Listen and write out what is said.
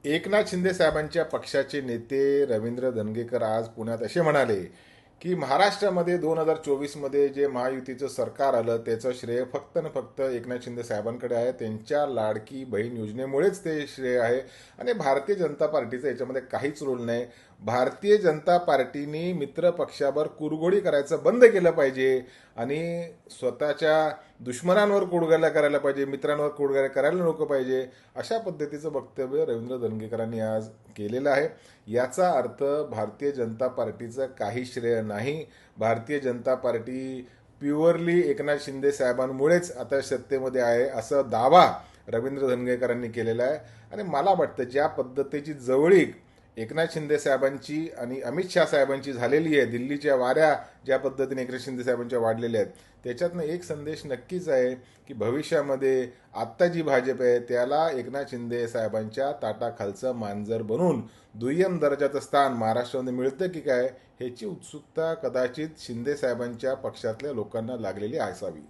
एकनाथ शिंदे साहेबांच्या पक्षाचे नेते रवींद्र धंगेकर आज पुण्यात असे म्हणाले की महाराष्ट्रामध्ये 2024 जे महायुतीचं सरकार आलं त्याचं श्रेय फक्त न फक्त एकनाथ शिंदे साहेबांकडे आहे. त्यांच्या लाडकी बहीण योजनेमुळेच ते श्रेय आहे आणि भारतीय जनता पार्टीचा याच्यामध्ये काहीच रोल नाही. भारतीय जनता पार्टीने मित्र पक्षावर कुरघोडी करायचं बंद केलं पाहिजे आणि स्वतःच्या दुश्मनांवर कुडघाल्या करायला पाहिजे, मित्रांवर कुडघाल्या करायला नको पाहिजे, अशा पद्धतीचं वक्तव्य रवींद्र धंगेकरांनी आज केलेलं आहे. याचा अर्थ भारतीय जनता पार्टीचं काही श्रेय नाही. भारतीय जनता पार्टी प्युअरली एकनाथ शिंदे साहेबांमुळेच आता सत्तेमध्ये आहे असा दावा रवींद्र धंगेकरांनी केलेला आहे. आणि मला वाटतं ज्या पद्धतीची जवळीक एकनाथ शिंदे साहेबांची आणि अमित शहा साहेबांची झालेली आहे, दिल्लीच्या वाऱ्या ज्या पद्धतीने एकनाथ शिंदे साहेबांच्या वाढलेल्या आहेत, त्याच्यातनं एक संदेश नक्कीच आहे की भविष्यामध्ये आत्ता जी भाजप आहे त्याला एकनाथ शिंदे साहेबांच्या ताटाखालचं मांजर बनून दुय्यम दर्जाचं स्थान महाराष्ट्रामध्ये मिळतं की काय ह्याची उत्सुकता कदाचित शिंदे साहेबांच्या पक्षातल्या लोकांना लागलेली असावी.